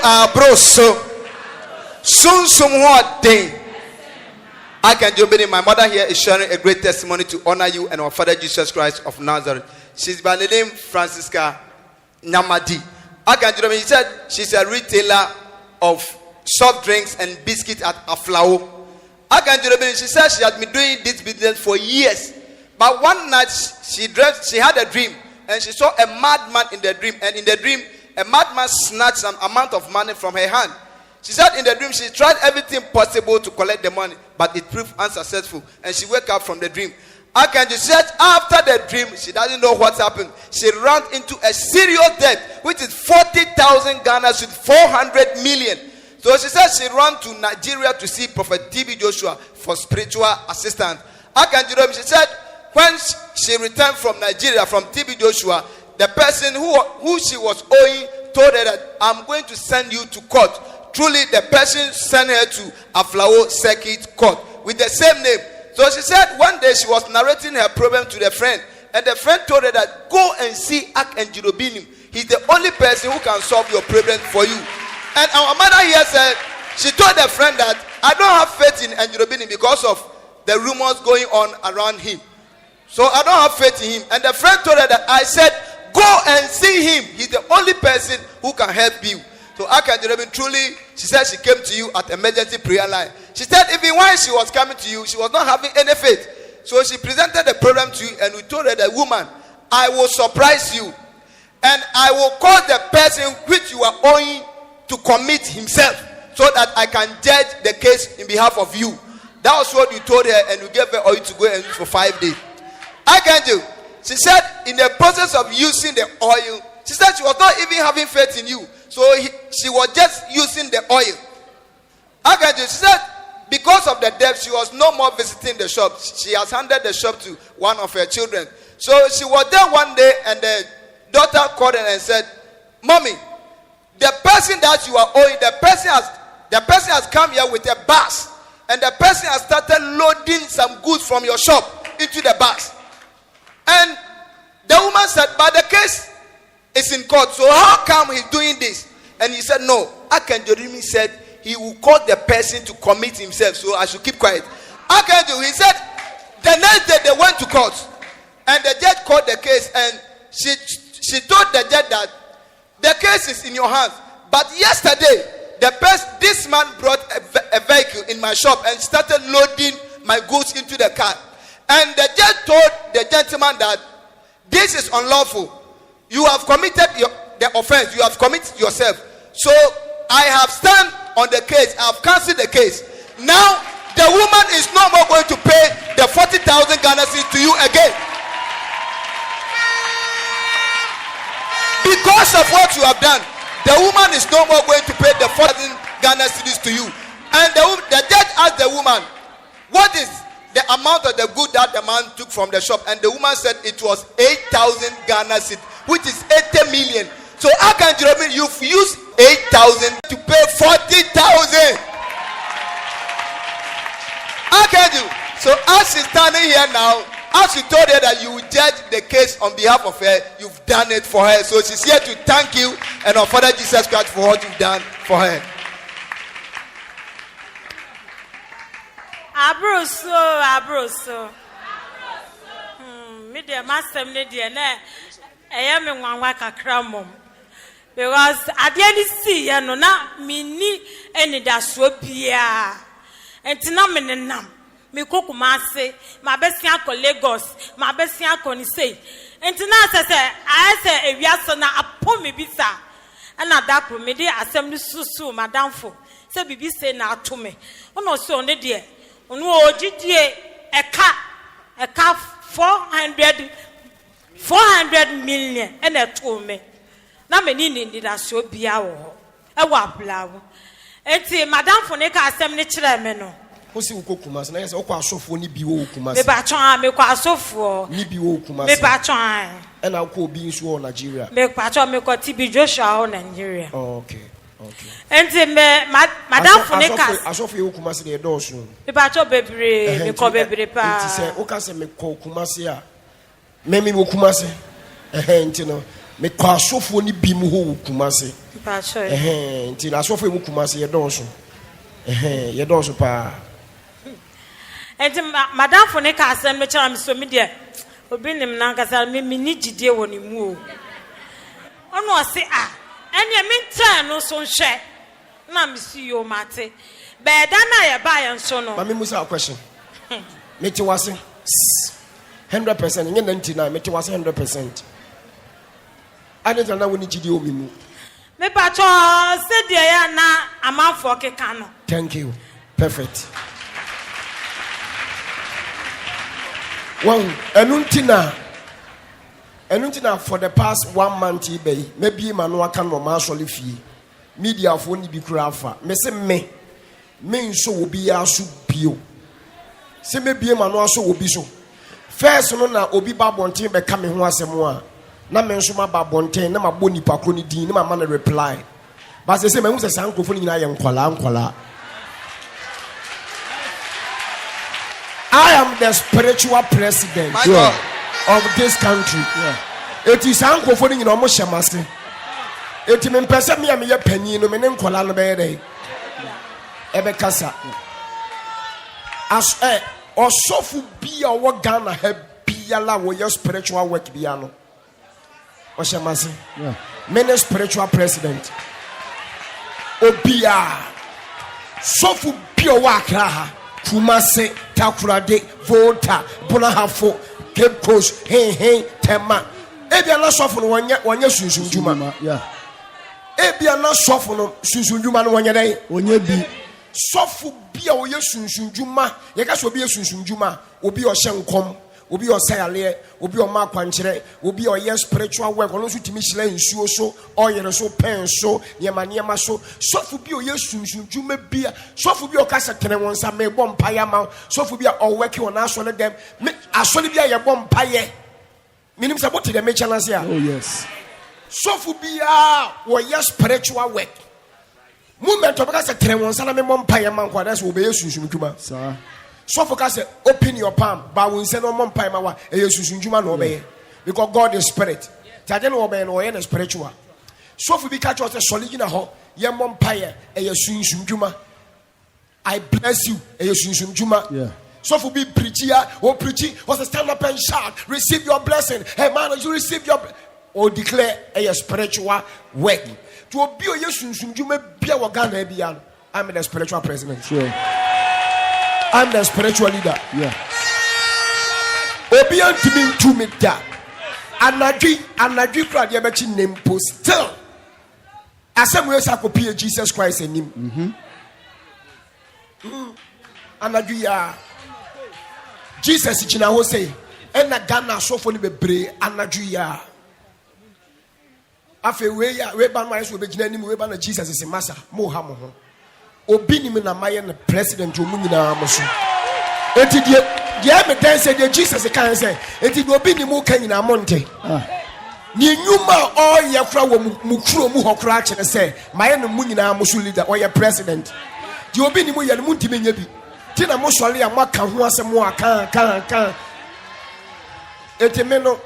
abroso. Soon what day. I can do it. My mother here is sharing a great testimony to honor you and our Father Jesus Christ of Nazareth. She's by the name Francisca Namadi. I can do it. She said she's a retailer of soft drinks and biscuits at Aflao. I can do it. She said she had been doing this business for years. But one night she had a dream and she saw a madman in the dream. And in the dream, a madman snatched some amount of money from her hand. She said in the dream she tried everything possible to collect the money, but it proved unsuccessful. And she woke up from the dream. She said after the dream, she doesn't know what happened. She ran into a serious debt, which is 40,000 Ghana with 400 million. So she said she ran to Nigeria to see Prophet TB Joshua for spiritual assistance. She said when she returned from Nigeria, from TB Joshua, the person who she was owing told her that I'm going to send you to court. Truly, the person sent her to Aflao Circuit Court with the same name. So she said one day she was narrating her problem to the friend, and the friend told her that go and see Archangel Binim. He's the only person who can solve your problem for you. And our mother here said she told the friend that I don't have faith in Angel Binim because of the rumors going on around him. So I don't have faith in him. And the friend told her that I said go and see him. He's the only person who can help you. So Archangel truly, she said she came to you at emergency prayer line. She said even when she was coming to you, she was not having any faith. So she presented the problem to you and we told her that woman, I will surprise you and I will cause the person which you are owing to commit himself so that I can judge the case in behalf of you. That was what you told her and you gave her oil to go and use for 5 days. Archangel, she said in the process of using the oil, she said she was not even having faith in you. So she was just using the oil. Archangel, she said because of the debt, she was no more visiting the shop. She has handed the shop to one of her children. So she was there one day and the daughter called her and said, Mommy, the person that you are owing, the person has come here with a bus. And the person has started loading some goods from your shop into the bus. And the woman said, but the case is in court, so how come he's doing this? And he said, no. Archangel said he will call the person to commit himself, so I should keep quiet. Archangel, he said the next day they went to court and the judge called the case and she told the judge that the case is in your hands, but yesterday this man brought a vehicle in my shop and started loading my goods into the car. And the judge told the gentleman that this is unlawful. You have committed the offense. You have committed yourself. So I have stand on the case. I have cancelled the case. Now the woman is no more going to pay the 40,000 Ghana cedis to you again. Because of what you have done, the woman is no more going to pay the 40,000 Ghana cedis to you. And the judge asked the woman, what is the amount of the good that the man took from the shop? And the woman said it was 8,000 Ghana cedis, which is 80 million. So how can you've used 8,000 to pay 40,000? How can you? So as she's standing here now, as you told her that you will judge the case on behalf of her, you've done it for her. So she's here to thank you and our Father Jesus Christ for what you've done for her. Abroso. Me dear master, me dear, I am in one work a cram. Because I didn't see, and not me ni any dash would be and to nam. Me cook masse, my best uncle Lagos, my best uncle say. And tonight I say, if you are so now upon me, bisa, and at that room, me dear assembly susu, madame for. Say, be say now to me. Oh, no, so dear. No, GTA a car 400 million and a 2 me. Now, many did I show be our wablaw. And see, Madame Foneka assembly chairman. Who see Kumas, and I said, oh, so for Nibu Kumas. The Batron, make us so for Nibu Kumas, the Batron, and I'll call being sworn Nigeria. Make Patron, make what TB Joshua on Nigeria. Okay. And Madame Foneka, I saw you Kumas the door soon. The Batron baby, me call baby pa. Say, okay, me call Kumasia. Memi Kumasi, a hand, you know. me kwa asofo ni bi mu ho Kumasi. Pacho. Nti na asofo mu Kumasi ye donso. Ye donso pa. Enti madam for ne ka asem me kira me so me de obi nim na nkasa me ni gidie wo ni mu o. Ono ose ene me ntan no so nhwe na me si yo mate. Be da na ye ba ye nso no. Mami musa a question. Me ti wase 100%. Nye nanti na me ti wase 100%. Ade tana woni gidie o mi mu. Me pacho se de ya na amanfo keka no. Thank you. Perfect. Well, enuntina for the past 1 month eBay, maybe Manua can no marshal fee. Media for ni bi kurafa. Me se me so obi asu bio. Se me bie Manua so obi so. First no na obi ba bonten be ka me ho asem a. Na me nso ma ba bonten na ma bo nipa ko ni din na ma na reply. But se me hu se sankofo ni nyina ye nkwala. I am the spiritual president of this country. It is uncle for you know Moshamasi. It is me am ye penny no me nkola no be dey. Ebe kasa. As osofu bia wo Ghana ha bia la wo your spiritual work bia no. Moshamasi. Me spiritual president. Obia sofu bia wa Accra ha. Kumase, Takurade, Volta, Bonahafo, Cape Coast, hey, Tema. Ebia na sofo no wanya sunsunjuma. Yeah. Ebia na sofo no sunsunjuma no wanya dai. Onye bi. Sofo bia wo ye sunsunjuma. Ye ka so obi ye sunsunjuma, obi o hye nkom, obi o sayale, obi o ma kwankyere, obi o ye spiritual work, ono so timi hyela nsuo so, oyere so pen so, yema so. Sofo bi o ye sunsunjuma bia, sofo bi o ka sekene wonsa me bom paya ma, sofo bi o work on aso ne dem, me aso ne bia ye bom paye. Minim say what the mention as here. Oh yes. Sofo bia wo ye spiritual work. Movement of ka sekene wonsa na me bom paya ma kwa that's wo be ye sunsunjuma. Sir. So for say open your palm, but we say no more pie mawa eyesunjuma no obey because God is spirit. Tade no obey no ye spiritual. So for be catch us solid na ho ye mom pie eyesunjuma. I bless you eyesunjuma. Yeah. So for be preacher or preaching was stand up and shout, receive your blessing. Hey man, you receive your or declare a spiritual work. To be eyesunjuma bia wa Ghana bia. I'm the spiritual president. Sure. I'm the spiritual leader. Yeah. Obian Timin to me that. Anadri crowd yabachi name post still. As some ways I copy Jesus Christ and him. Anadri Jesus is in our say. And a Ghana so for the bre Anadri. After we ban my will be we ban Jesus is a massa. Mohamo. Obini me na maye na president omu nyina amoso enti die me dan say de Jesus kan say enti de obini mu kan nyina amonte ni nyuma o ye kra wo mu kuro mu hokra kire say maye no mu nyina amoso leader o ye president de obini mu ye no mu ntime nya bi ti na mo sole ya maka ho asem kan enti me no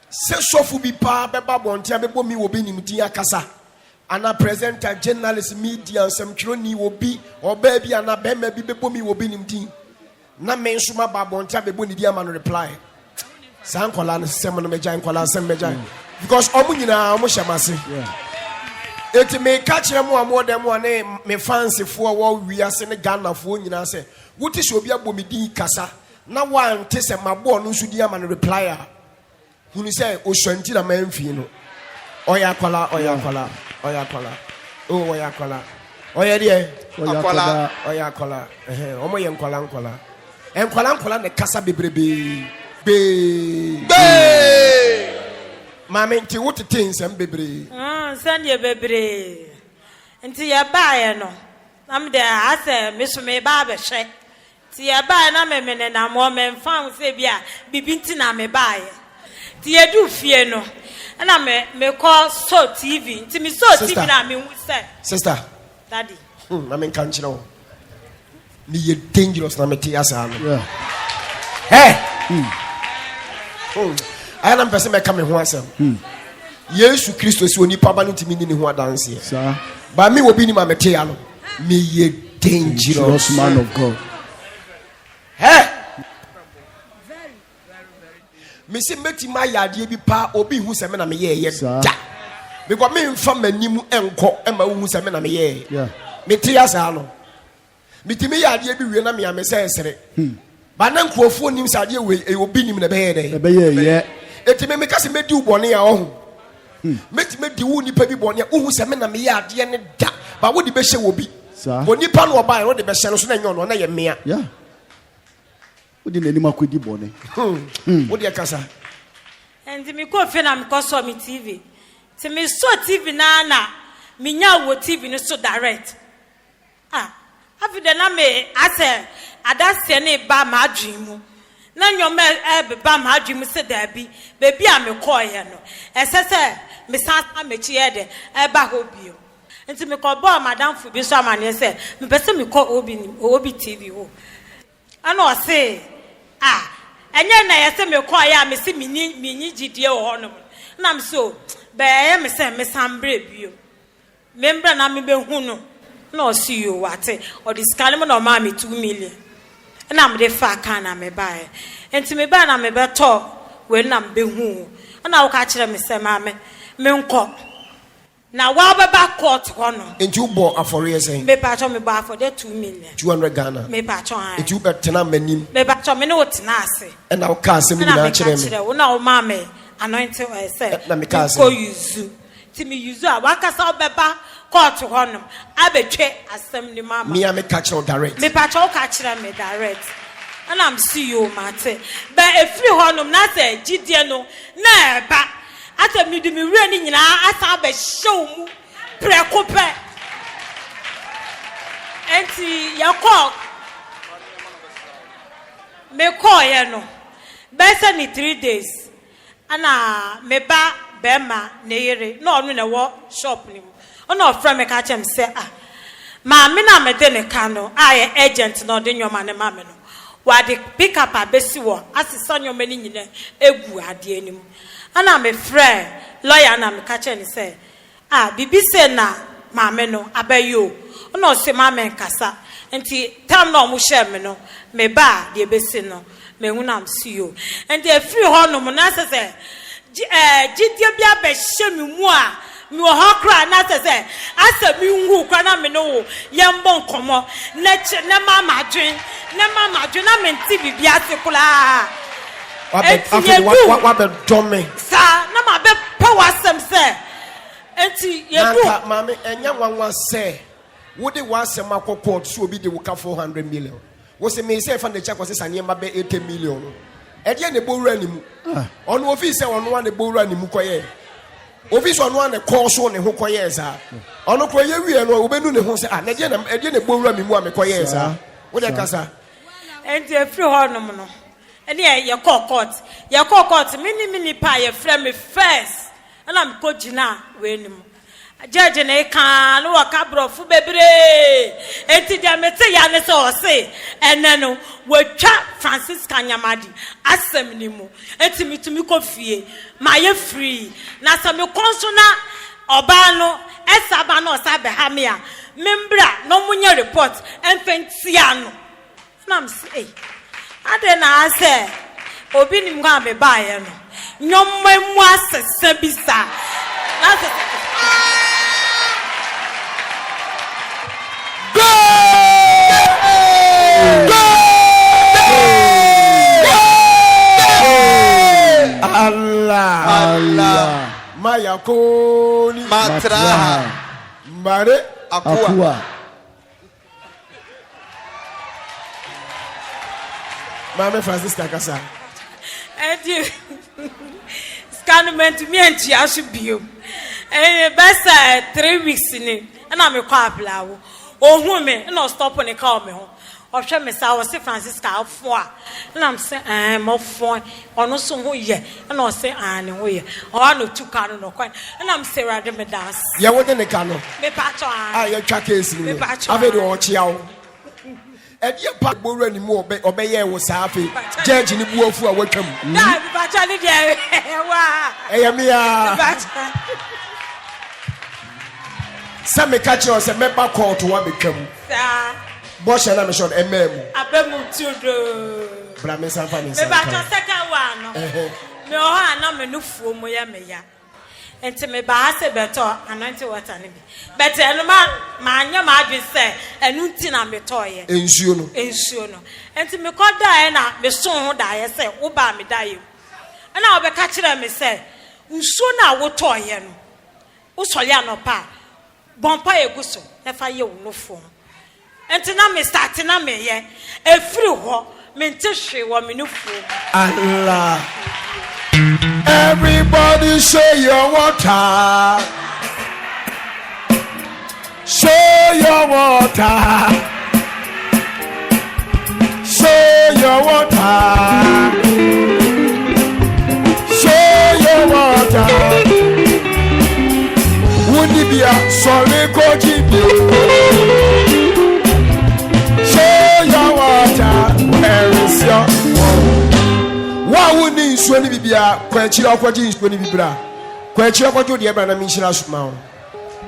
se sofu bi pa beba bonte abebo mi obini mu din akasa ana presenter journalist media some crony will be or baby and a bema be bomi will be nimdin. Na men suma babonta be boni dia man reply. San kola semon mejan kola sem mejan. Because omunina omoshamase. Yeah. It may catch them more than one name me fancy for what we are saying Ghana for nyina say. What is obi abomi din kasa? Na one tese mabo no sudia man reply. Who say oshanti na memfi no. Oya kola. Oya kola. Oya die. Oya kola. Omo ye nkola. Enkola ne kasa bebrebe. Be. Mama nti what things am bebre. Send ye bebre. Nti ye bae no. Am de ase meso me ba be hwe. Ti ye bae na memene na mo memfa se bia bibinti na me bae. Ti ye du fie no. And I call so TV. To me, so TV na me say. Sister. Daddy. I mean, can't you know? Me dangerous na me tiasa. Yeah. Hey. I am person me come home asem. Yesu Christo si onipa ba no ntimi ni ho adanse Sir. Ba me obi ni ma mete ya no me ye dangerous Man of God. Hey! Me say meti ma yade bi pa obi hu se me na me ye Sir. da. Because me mfa manim enko e ma hu se me na me ye. Yeah. Me te ya sa no. Me ti me yade bi wie na me am se esere. Ba na nkrofo nim sa de we obi nim na be ye dey. Ebe ye. Eti me ka se medi ubone ya ohu. Meti medi wu nipa bi bone ohu se me na me yade ne da. Ba wo di be hye wo bi. Sir. Bo nipa no oba no de be hye no so na nyo no na ye mea. Yeah. Who didn't any makudi bone? Wo de kasa. And me go fe na me ko so me TV. Ti me so TV na me nya wo TV no so direct. Afi de na me ase adase na ba ma adwin mu. Na nyoma e ba ma adwin mu se da bi. Baby a me call ye no. Esese me san me chi ye de e ba ho bio. Nti me ko bo madam fu bi so amane se me pese me call obi TV ho. Ana o se enye na ye se me call ya me se minyi gidie wo hono. Na me so be ye me se me san bre bio. Membra na me be hu no. Na o see you wate or the scan no ma me 2 million. Na me de fa kan na me buy. Enti me buy na me be to we na me be hu. Na wo ka kire me se ma me nko. Na wa baba court hono. Enti u bo afore ye say. Me pa cho me buy for the 2 million. 200 Ghana. Me pa cho an. Enti u betena manim. Me pa cho me no tena ase. E na wo ka se me na kire me. Wo na wo ma me anointing oil say. Na me ka se. Ko use. Ti me use a wa ka sa baba court hono. Abetwe asem ni mama. Me a me catch on direct. Me pa cho ka kire me direct. And I'm see you mate. But if you hono na say gidie no na eba. Ata mi di mi wura ni nyina asa ba show mu preko pe. Enti ya call me call ye no. Besa ni 3 days. Ana me ba bema na yere na onu na wo shop ni mu. Ona ofra me ka chem say ma me na me de ne ka no aye agent no de nyoma ne ma me no. Wa de pick up abesi wo asisa nyoma ni nyina egu ade anim. Ana me friend lawyer na me catch ni say bibi say na maame no abayo ona se maame nkasa enti tam na omo share me no me ba de besi no me hu na am see you enti e free ho no mo na say gidie bia be hye me mu a me wo ho kra na say asa mi hu kra na me no ye mbon komo na mama dwen na me nti bibia se kula What the dummy? Sir, na ma be power sem say. Enti ye do. Mama, enya wan say. Wo de wan sem akokot so obi de wo ka 400 million. Wo se me say fa the check was say na be 80 million. E de ne bowura ni mu. Ono ofi say ono wan ne bowura ni mu koye. Ofi so ono wan ne call so ne ho koye sa. Ono koye wie no obenu ne ho say na de ne bowura mi mu a me koye sa. Wo de kasa. Enti e free ho no no. And ye call court. Ye call court. Mini pa ye friend me first. And I'm go jina we nim. Judge na kan no waka brofu bebre. Enti dia mete ya ne so say. Eneno we twa Francis Kanyamadi asem ni mu. Enti mitumi ko fie. Ma ye free. Na sa me konsona oba no esaba no sabe ha me a. Membra no munye report enfentia no. Na me say ade na ase obi nim kwa be ba ye no nyomma mu asese bisa na se Go! Allah Maya koni Matraha. Mare Akua. Mama Francis Takasa. edi scanment me anti asubio best 3 weeks ni na me kwa apply wo ohun me na stop ne call me ho ohwe me sa wo se Francisca afo a na am se mo fo ono so ho ye na o se ne ho ye o no tuka no kwan na am se rade me dance Ye wo de ne ka no. me pa cho Ah ye twa case ni. Me pa cho. Ave de o chia wo. ɛdeɛ pa gboro ni mu ɔbɛyɛ wo saa afi judge ni bu afu a watwam da bi ba cha ni de wa ɛyɛ me a sɛ meka kyerɛ wo sɛ mɛba court wa betwam sa bɔhyɛ na mehwɛ no ɛmaa mu abemu tudo bra me nsa fa ne me nsa ba cha second one no me o ha na me no fuo mo ya me ya enti me ba ha se beto anointing water ni bi but eno ma anya ma adwe se enu nti na me toye ensuo no enti me koda na me so ho da ye se wo ba me da ye na obeka kire me se nsuo na wo toye no wo sole anopa bompa eguso e fa ye wo no fo enti na me start na me ye efiri ho me nti hwe wo me no fo Allah. Everybody show your water. Show your water. Show your water. Show your water. Wouldn't be a sorry coaching you. Show your water. Where is your water? Wa woni nsuo ni bibia kwa chira kwaji nsuo ni bibra kwa chira kwaji de bra na mi nshira suma ho